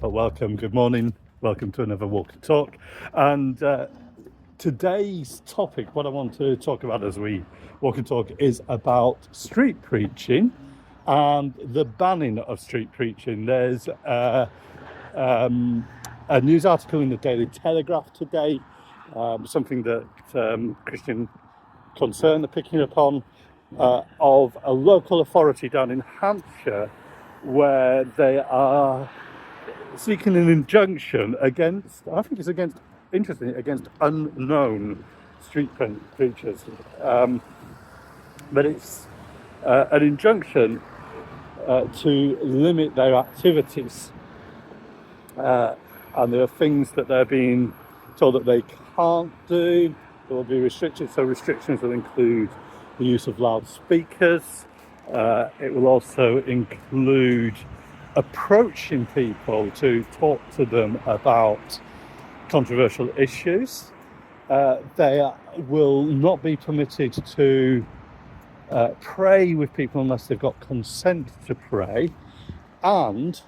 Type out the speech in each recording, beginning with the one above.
Well, welcome, good morning, welcome to another Walk and Talk. And today's topic, what I want to talk about as we walk and talk, is about street preaching and the banning of street preaching. There's a news article in the Daily Telegraph today, something that Christian Concern are picking up on, of a local authority down in Hampshire where they are seeking an injunction against, I think it's against, interestingly, against unknown street preachers. But it's an injunction to limit their activities. And there are things that they're being told that they can't do. There will be restrictions. So restrictions will include the use of loudspeakers. It will also include approaching people to talk to them about controversial issues. They will not be permitted to pray with people unless they've got consent to pray, and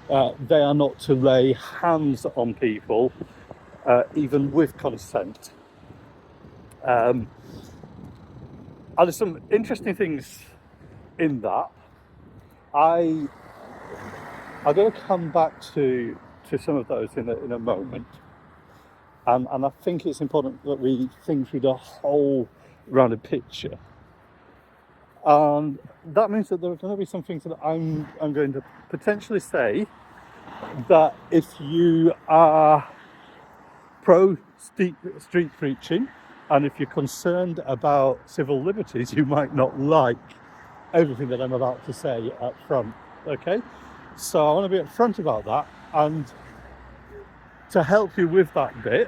they are not to lay hands on people even with consent. And there's some interesting things in that. I'm going to come back to some of those in a moment, and I think it's important that we think through the whole rounded picture. And that means that there are going to be some things that I'm going to potentially say that if you are pro street preaching and if you're concerned about civil liberties, you might not like everything that I'm about to say up front. Okay, so I want to be upfront about that, and to help you with that bit,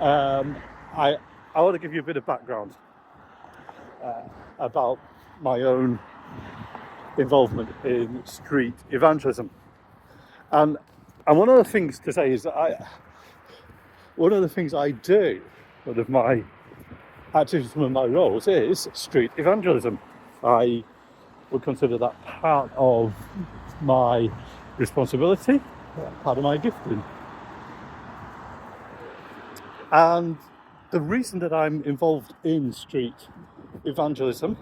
I want to give you a bit of background about my own involvement in street evangelism. And one of the things to say is that one of the things I do, one of my activities, one of my roles is street evangelism. I would consider that part of my responsibility, part of my gifting. And the reason that I'm involved in street evangelism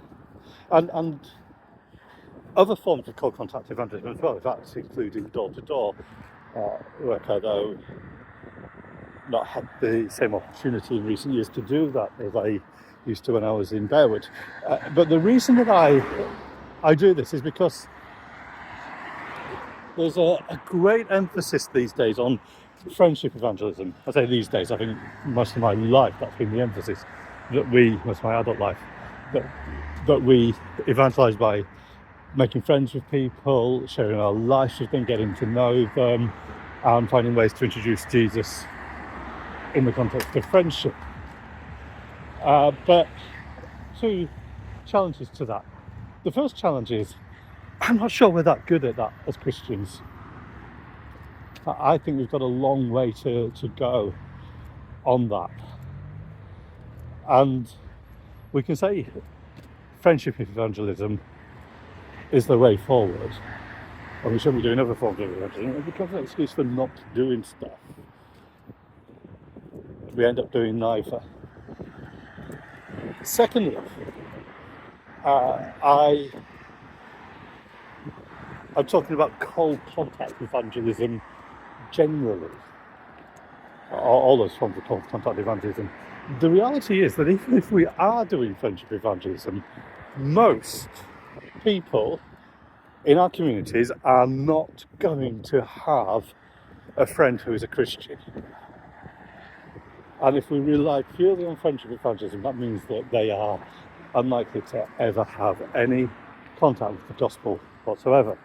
and other forms of cold contact evangelism as well, that's including door-to-door work, although not had the same opportunity in recent years to do that as I used to when I was in Bearwood. But the reason that I do this is because there's a great emphasis these days on friendship evangelism. I say these days, I think most of my life that's been the emphasis, that most of my adult life, that we evangelize by making friends with people, sharing our lives with them, getting to know them, and finding ways to introduce Jesus in the context of friendship. But two challenges to that. The first challenge is, I'm not sure we're that good at that as Christians. I think we've got a long way to go on that. And we can say friendship evangelism is the way forward, and we shouldn't be doing other forms of evangelism. It becomes an excuse for not doing stuff. We end up doing neither. Secondly, I'm talking about cold contact evangelism generally, all those forms of cold contact evangelism. The reality is that even if we are doing friendship evangelism, most people in our communities are not going to have a friend who is a Christian. And if we rely purely on friendship evangelism, that means that they are unlikely to ever have any contact with the gospel whatsoever.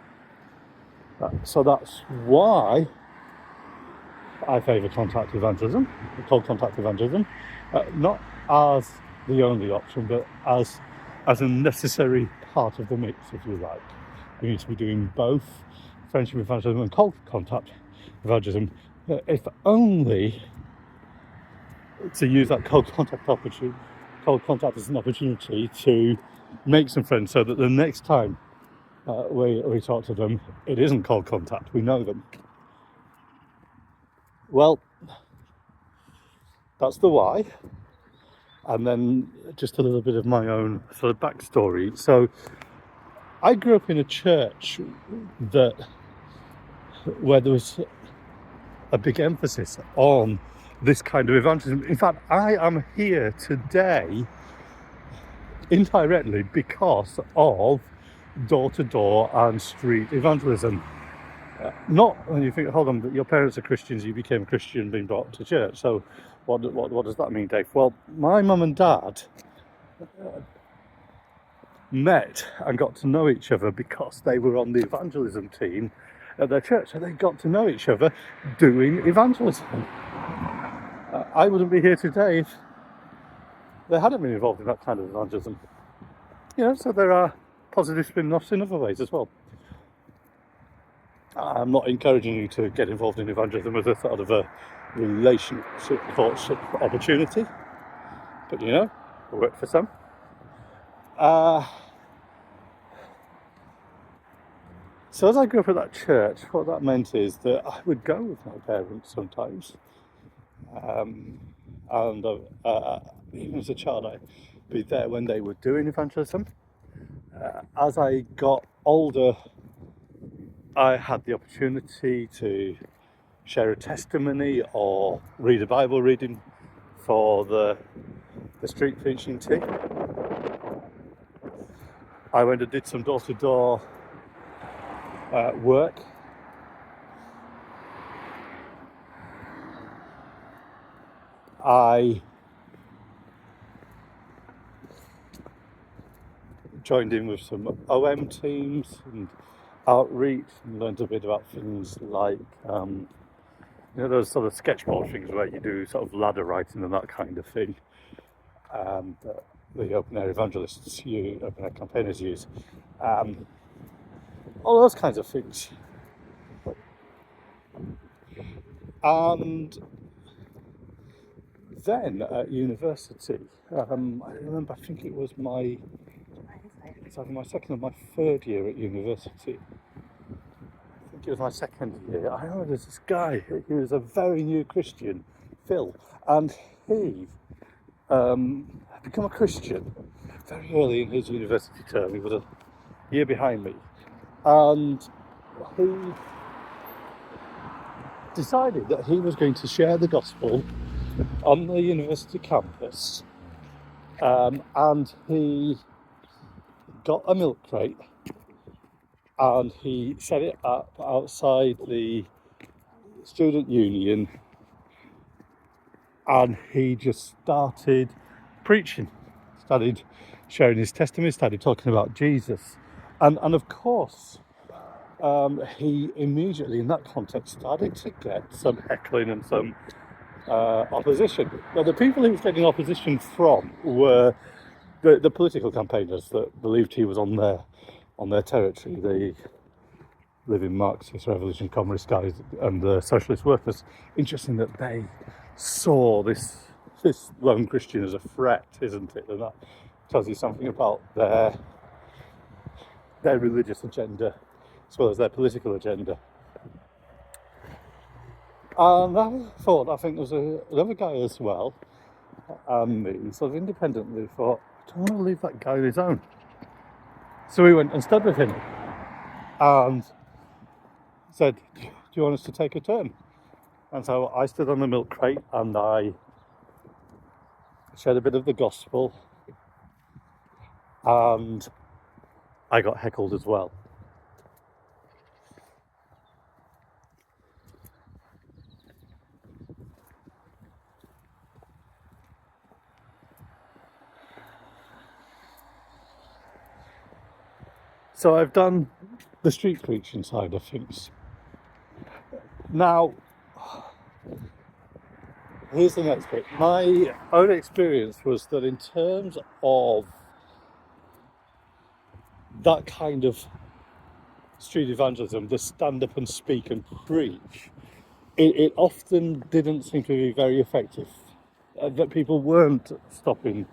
So that's why I favour contact evangelism, cold contact evangelism, not as the only option, but as a necessary part of the mix, if you like. We need to be doing both friendship evangelism and cold contact evangelism, if only to use that cold contact as an opportunity to make some friends, so that the next time we talk to them, it isn't cold contact, we know them. Well, that's the why. And then just a little bit of my own sort of backstory. So I grew up in a church that where there was a big emphasis on this kind of evangelism. In fact, I am here today indirectly because of door-to-door and street evangelism. Not when you think, hold on, that your parents are Christians, you became a Christian being brought to church. So what does that mean, Dave? Well, my mum and dad met and got to know each other because they were on the evangelism team at their church. So they got to know each other doing evangelism. I wouldn't be here today if they hadn't been involved in that kind of evangelism. So there are positive spin-offs in other ways as well. I'm not encouraging you to get involved in evangelism as a sort of a relationship courtship opportunity, but it worked for some. So as I grew up at that church, what that meant is that I would go with my parents sometimes, and even as a child I'd be there when they were doing evangelism. As I got older, I had the opportunity to share a testimony or read a Bible reading for the street preaching team. I went and did some door-to-door work. I joined in with some OM teams and outreach and learned a bit about things like those sort of sketchboard things where you do sort of ladder writing and that kind of thing, that the open air evangelists open air campaigners use, all those kinds of things. And then at university, I remember, I think it was either my second or my third year at university. I think it was my second year. I remember there's this guy, he was a very new Christian, Phil, and he had become a Christian very early in his university term. He was a year behind me, and he decided that he was going to share the gospel on the university campus, and he got a milk crate and he set it up outside the student union, and he just started preaching, started sharing his testimony, started talking about Jesus, and of course he immediately in that context started to get some heckling and some opposition. Now the people he was getting opposition from were the political campaigners that believed he was on their territory, the living Marxist revolution communist guys and the socialist workers. Interesting that they saw this lone Christian as a threat, isn't it? And that tells you something about their religious agenda as well as their political agenda. And I think there was another guy as well, and me sort of independently thought, I don't want to leave that guy on his own. So we went and stood with him and said, do you want us to take a turn? And so I stood on the milk crate and I shared a bit of the gospel, and I got heckled as well. So I've done the street preaching side of things. Now, here's the next bit. My own experience was that in terms of that kind of street evangelism, the stand up and speak and preach, it often didn't seem to be very effective. That people weren't stopping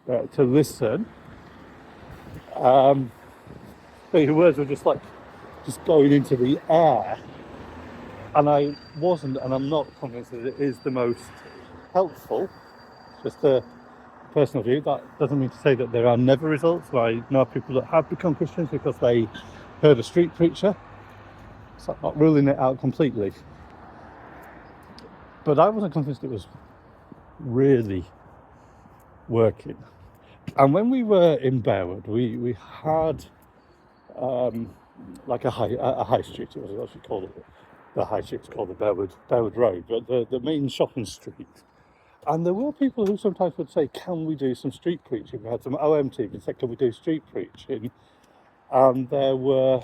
to listen. The words were just going into the air. And I wasn't, and I'm not convinced that it is the most helpful. Just a personal view. That doesn't mean to say that there are never results. I know people that have become Christians because they heard a street preacher. So I'm not ruling it out completely. But I wasn't convinced it was really working. And when we were in Bearwood, we had like a high street. It was actually called the high street. It's called the Bearwood Road, but the main shopping street. And there were people who sometimes would say, "Can we do some street preaching?" We had some OM team and said, "Can we do street preaching?" And there were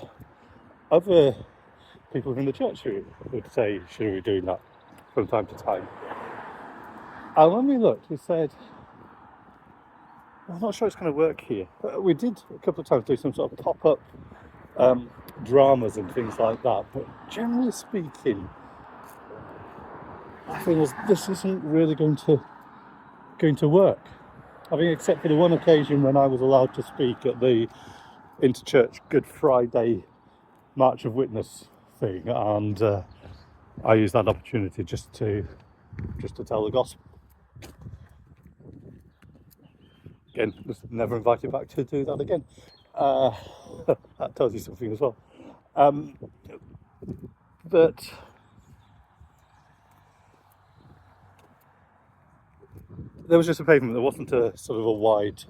other people in the church who would say, "Should we be doing that from time to time?" And when we looked, we said, "I'm not sure it's going to work here." We did a couple of times do some sort of pop-up dramas and things like that, but generally speaking, I think this isn't really going to work. I mean, except for the one occasion when I was allowed to speak at the Interchurch Good Friday March of Witness thing, and I used that opportunity just to tell the gospel. Again, was never invited back to do that again. That tells you something as well. But there was just a pavement. There wasn't a sort of a wide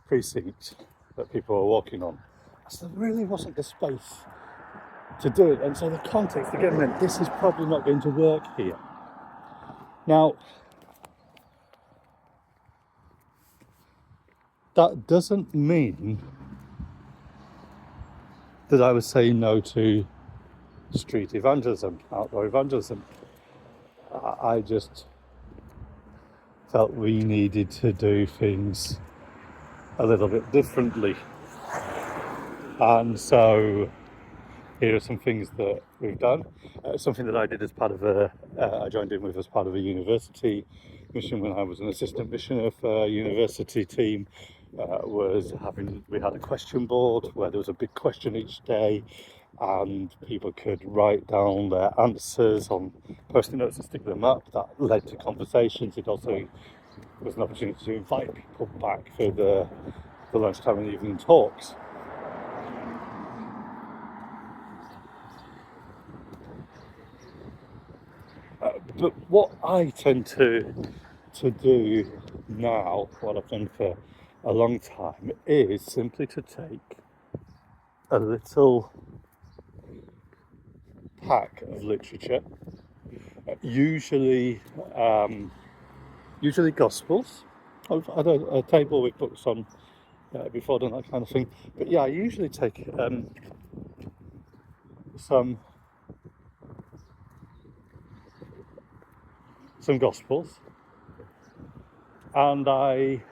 precinct that people were walking on. So there really wasn't the space to do it. And so the context again meant this is probably not going to work here. Now, that doesn't mean that I was saying no to street evangelism, outdoor evangelism. I just felt we needed to do things a little bit differently. And so here are some things that we've done. Something that I did as part of I joined in with as part of a university mission when I was an assistant missioner for a university team. We had a question board where there was a big question each day, and people could write down their answers on post-it notes and stick them up. That led to conversations. It also was an opportunity to invite people back for the lunchtime and evening talks. But what I tend to do now, what I've done for a long time, is simply to take a little pack of literature, usually Gospels. I've had a table with books on before, I've done that kind of thing. But yeah, I usually take some Gospels, and I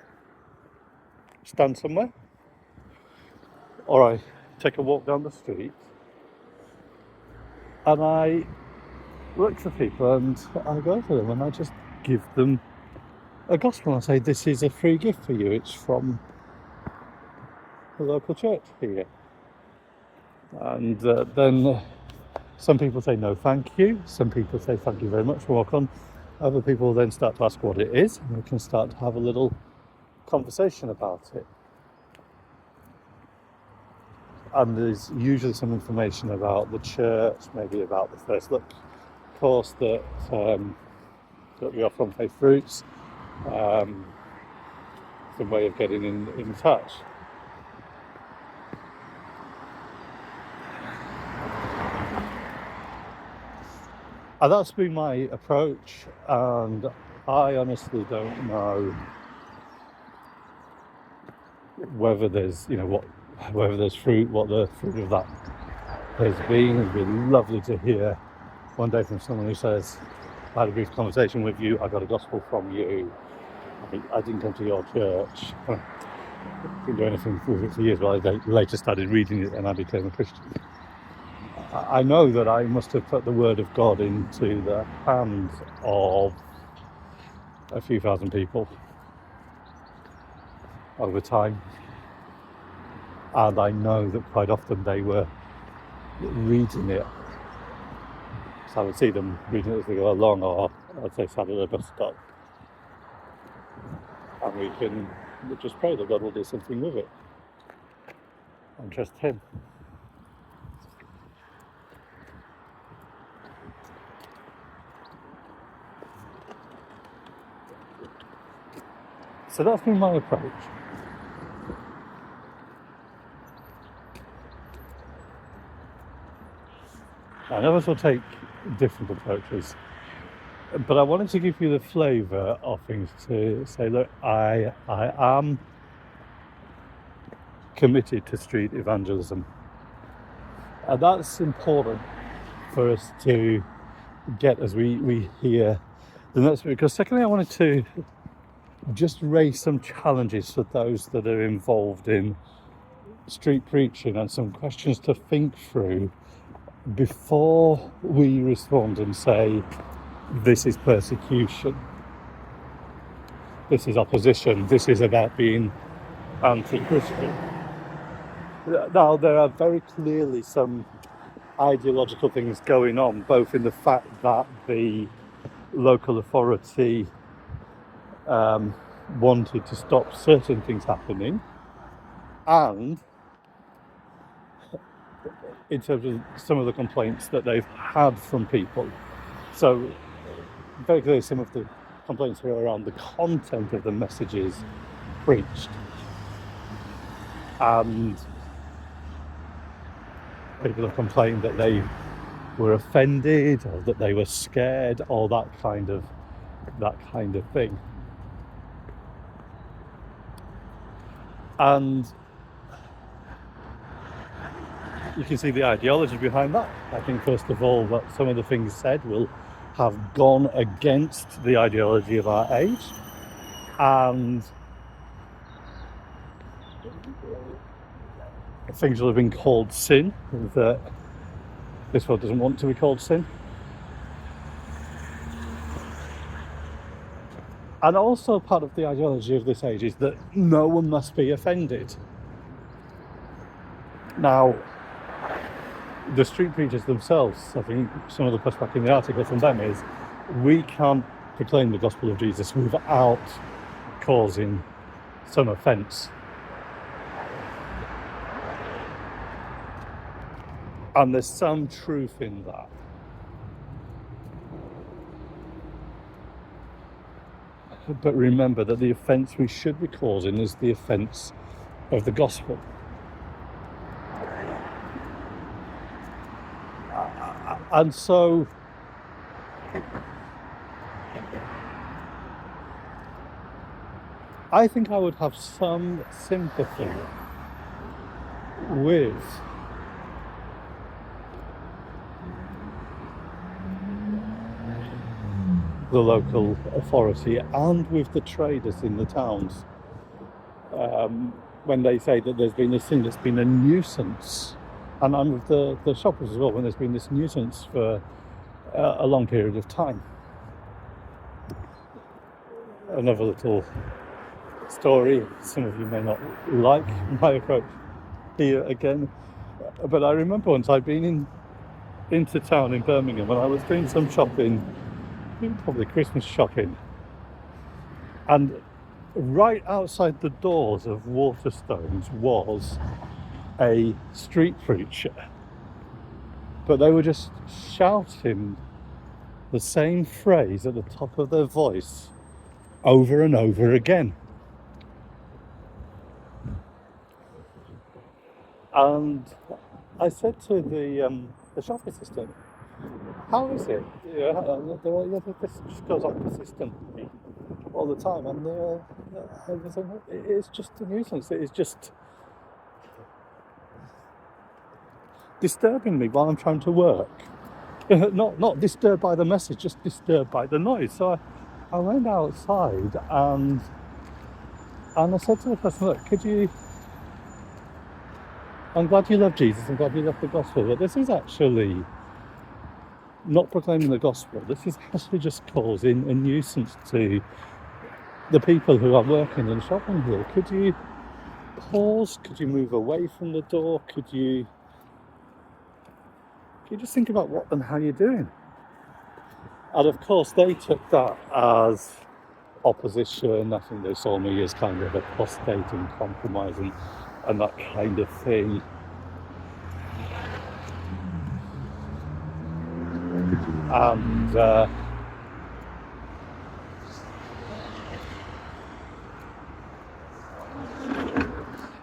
stand somewhere, or I take a walk down the street, and I look for people and I go to them and I just give them a gospel and I say, "This is a free gift for you. It's from the local church here." And then some people say, "No, thank you." Some people say, "Thank you very much, walk on." Other people then start to ask what it is, and we can start to have a little conversation about it. And there's usually some information about the church, maybe about the First Look course that we offer on Faith Roots, some way of getting in touch. And that's been my approach, and I honestly don't know whether there's, whether there's fruit, what the fruit of that has been. It'd be lovely to hear one day from someone who says, "I had a brief conversation with you, I got a gospel from you, I didn't come to your church, I didn't do anything with it for years, but I later started reading it and I became a Christian." I know that I must have put the word of God into the hands of a few thousand people over time, and I know that quite often they were reading it So I would see them reading it as they go along, or I'd say sat at the bus stop. And we just pray that God will do something with it and trust Him. So that's been my approach. I know others will take different approaches, but I wanted to give you the flavour of things to say, look, I am committed to street evangelism. And that's important for us to get as we hear the next bit. Because secondly, I wanted to just raise some challenges for those that are involved in street preaching and some questions to think through before we respond and say, this is persecution, this is opposition, this is about being anti-Christian. Now, there are very clearly some ideological things going on, both in the fact that the local authority wanted to stop certain things happening, and in terms of some of the complaints that they've had from people. So very clearly some of the complaints are around the content of the messages preached, and people have complained that they were offended or that they were scared or that kind of thing. And you can see the ideology behind that. I think first of all that some of the things said will have gone against the ideology of our age, and things will have been called sin that this world doesn't want to be called sin. And also part of the ideology of this age is that no one must be offended. Now, the street preachers themselves, I think some of the pushback in the article from them is, we can't proclaim the gospel of Jesus without causing some offence. And there's some truth in that. But remember that the offence we should be causing is the offence of the gospel. And so I think I would have some sympathy with the local authority and with the traders in the towns when they say that there's been this thing that's been a nuisance, and with the shoppers as well, when there's been this nuisance for a long period of time. Another little story, some of you may not like my approach here again, but I remember once I'd been into town in Birmingham when I was doing some shopping, probably Christmas shopping, and right outside the doors of Waterstones was a street preacher, but they were just shouting the same phrase at the top of their voice over and over again. And I said to the shop assistant, how is it? This just goes on persistently all the time, and it's just a nuisance. It is just disturbing me while I'm trying to work. Not disturbed by the message, just disturbed by the noise. So I went outside and I said to the person, look, I'm glad you love Jesus, I'm glad you love the gospel, but this is actually not proclaiming the gospel. This is actually just causing a nuisance to the people who are working and shopping here. Could you pause? Could you move away from the door? Could you just think about what and how you're doing? And of course, they took that as opposition. I think they saw me as kind of apostate and compromising and that kind of thing. And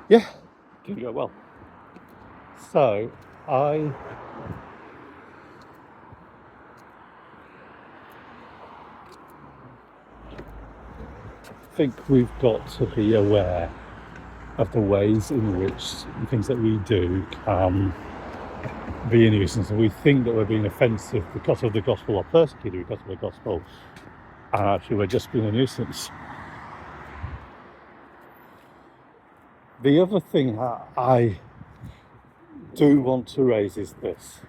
yeah, didn't go well. So I think we've got to be aware of the ways in which things that we do can be a nuisance, and we think that we're being offensive because of the gospel or persecuted because of the gospel, and actually we're just being a nuisance. The other thing I do want to raise is this.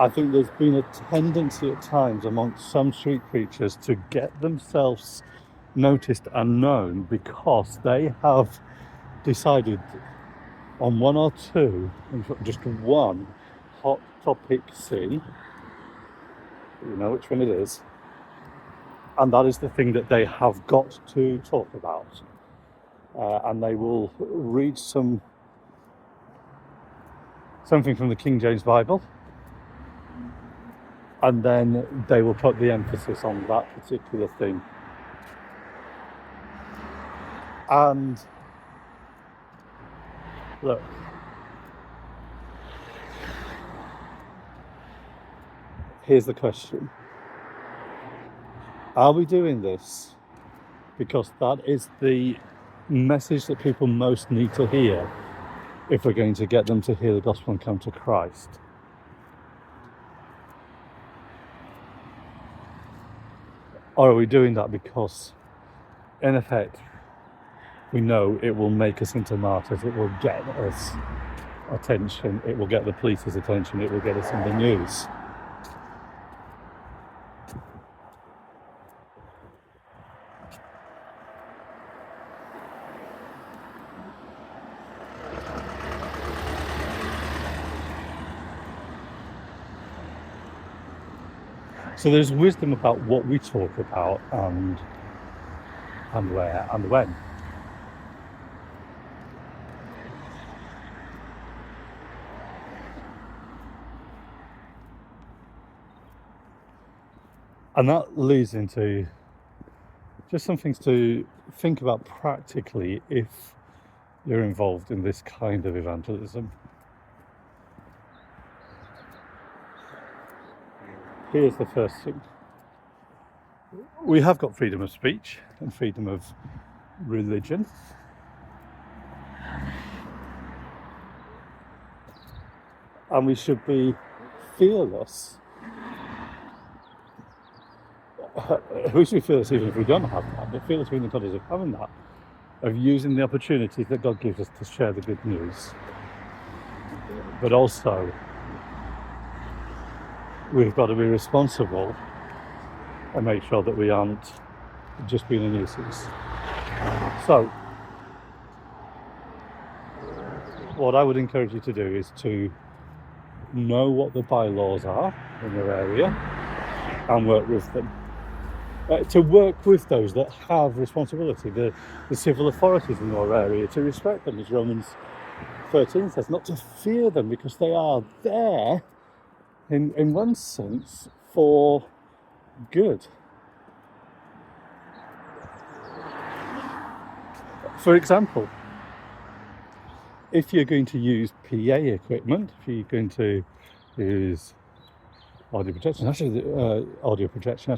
I think there's been a tendency at times amongst some street preachers to get themselves noticed and known because they have decided on one or two, just one hot topic C, you know which one it is, and that is the thing that they have got to talk about. And they will read something from the King James Bible, and then they will put the emphasis on that particular thing. And look, here's the question. Are we doing this because that is the message that people most need to hear if we're going to get them to hear the gospel and come to Christ? Or are we doing that because, in effect, we know it will make us into martyrs, it will get us attention, it will get the police's attention, it will get us in the news? So there's wisdom about what we talk about and where and when. And that leads into just some things to think about practically if you're involved in this kind of evangelism. Here's the first thing. We have got freedom of speech and freedom of religion. And we should be fearless. We should be fearless even if we don't have that, but fearless being the context of having that, of using the opportunities that God gives us to share the good news. But also, we've got to be responsible and make sure that we aren't just being a nuisance. So, what I would encourage you to do is to know what the bylaws are in your area and work with them. To work with those that have responsibility, the civil authorities in your area, to respect them, as Romans 13 says, not to fear them because they are there in one sense for good. For example, if you're going to use PA equipment, if you're going to use audio projection, actually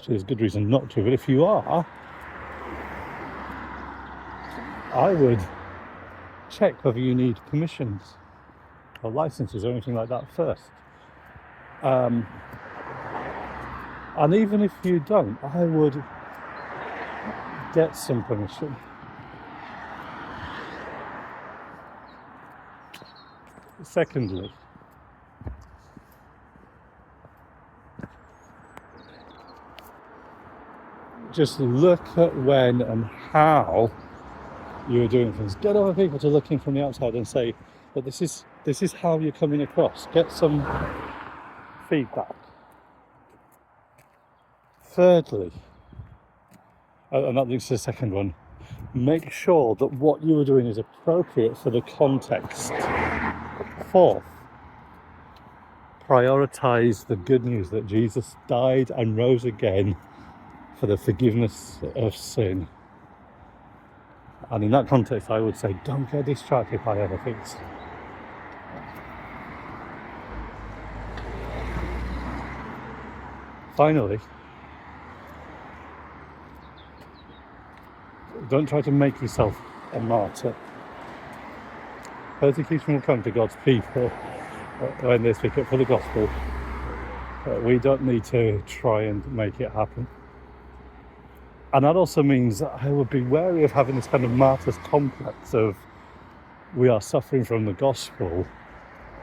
there's good reason not to, but if you are, I would check whether you need permissions or licenses or anything like that first. And even if you don't, I would get some permission. Secondly, just look at when and how you're doing things. Get other people to look in from the outside and say that this is how you're coming across. Get some feedback. Thirdly, and that leads to the second one, make sure that what you are doing is appropriate for the context. Fourth, prioritize the good news that Jesus died and rose again for the forgiveness of sin. And in that context, I would say, don't get distracted by other things. Finally, don't try to make yourself a martyr. Persecution will come to God's people when they speak up for the gospel. We don't need to try and make it happen. And that also means that I would be wary of having this kind of martyr's complex of we are suffering from the gospel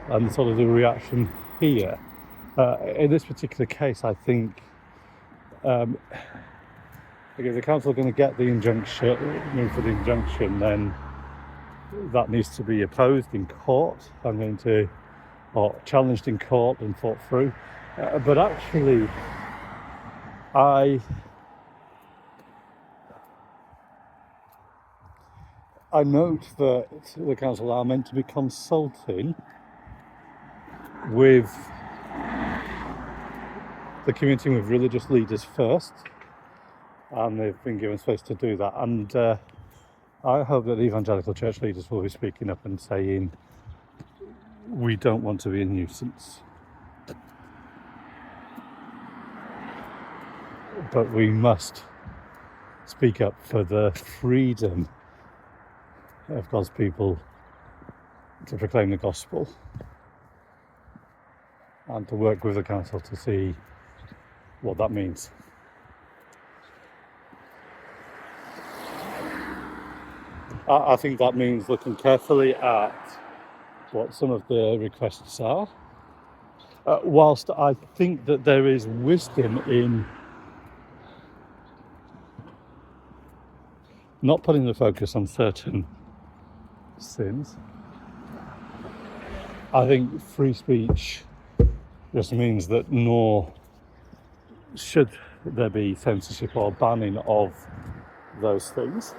and sort of the reaction here. In this particular case, I think if the council are going to get the injunction, move for the injunction, then that needs to be opposed in court. Or challenged in court and fought through. But actually, I note that the council are meant to be consulting with the community, with religious leaders first, and they've been given space to do that. And I hope that the evangelical church leaders will be speaking up and saying, we don't want to be a nuisance, but we must speak up for the freedom of God's people to proclaim the gospel and to work with the council to see what that means. I think that means looking carefully at what some of the requests are, whilst I think that there is wisdom in not putting the focus on certain sins. I think free speech just means that nor should there be censorship or banning of those things.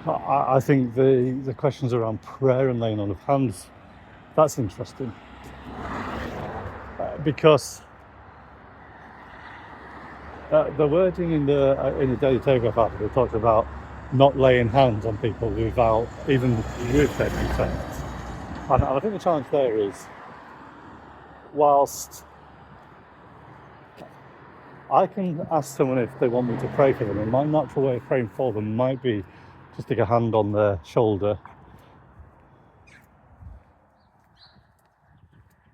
I think the questions around prayer and laying on of hands, that's interesting. Because the wording in the Daily Telegraph article talks about not laying hands on people without, even with their consent. And I think the challenge there is, whilst I can ask someone if they want me to pray for them, and my natural way of praying for them might be to stick a hand on their shoulder,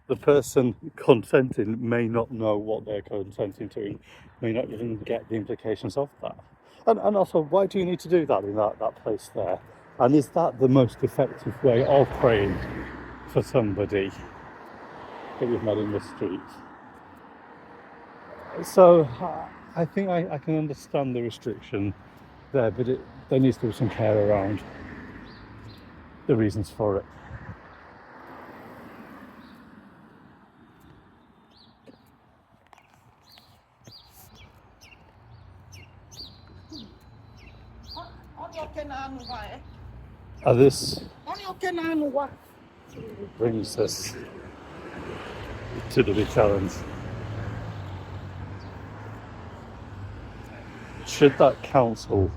the person consenting may not know what they're consenting to, may not even get the implications of that. And also, why do you need to do that in that place there? And is that the most effective way of praying for somebody that you've met in the street? So I think I can understand the restriction there, but there needs to be some care around the reasons for it. This brings us to the big challenge. Should that council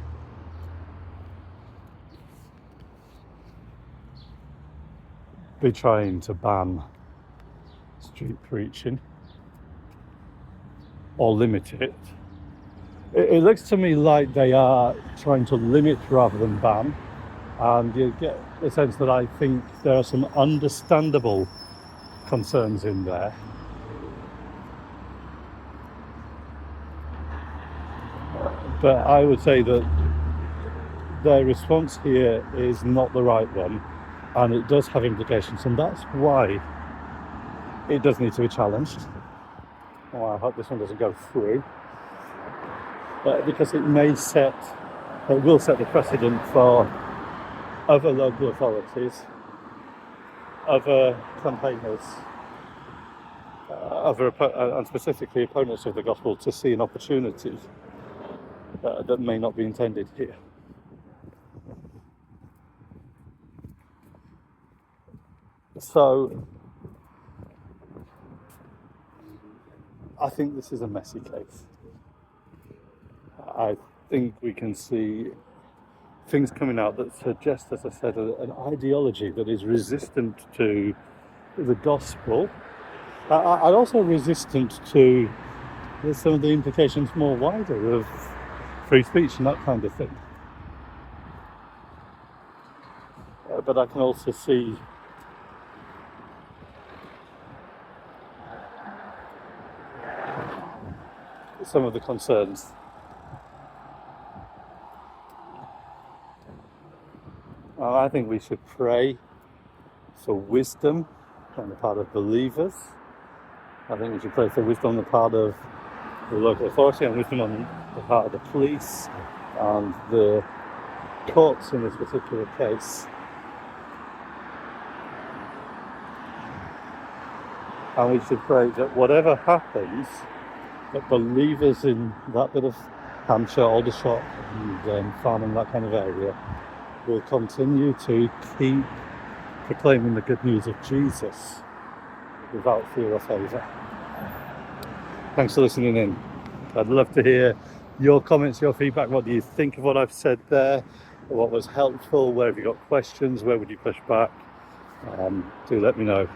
be trying to ban street preaching or limit it? It looks to me like they are trying to limit rather than ban, and you get the sense that I think there are some understandable concerns in there. But I would say that their response here is not the right one, and it does have implications, and that's why it does need to be challenged. Well, I hope this one doesn't go through, because it will set the precedent for other local authorities other campaigners, and specifically opponents of the gospel, to see an opportunity that may not be intended here. So I think this is a messy case. I think we can see things coming out that suggest, as I said, an ideology that is resistant to the gospel, and also resistant to some of the implications more wider of free speech and that kind of thing. But I can also see some of the concerns. I think we should pray for wisdom on the part of believers. I think we should pray for wisdom on the part of the local authority and wisdom on the part of the police and the courts in this particular case. And we should pray that whatever happens, that believers in that bit of Hampshire, Aldershot and Farnham, that kind of area, will continue to keep proclaiming the good news of Jesus without fear or favour. Thanks for listening in. I'd love to hear your comments, your feedback. What do you think of what I've said there? What was helpful? Where have you got questions? Where would you push back? Do let me know.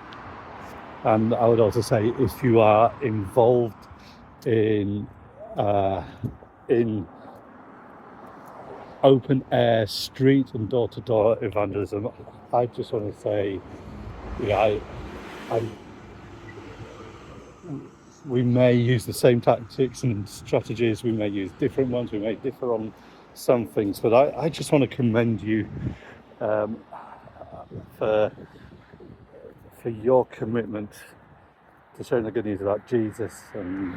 And I would also say, if you are involved in open air street and door-to-door evangelism, I just want to say, we may use the same tactics and strategies, we may use different ones, we may differ on some things, but I just want to commend you for your commitment to sharing the good news about Jesus, and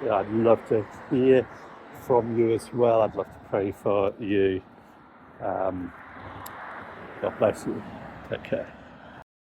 I'd love to hear from you as well. I'd love to pray for you. God bless you. Take care.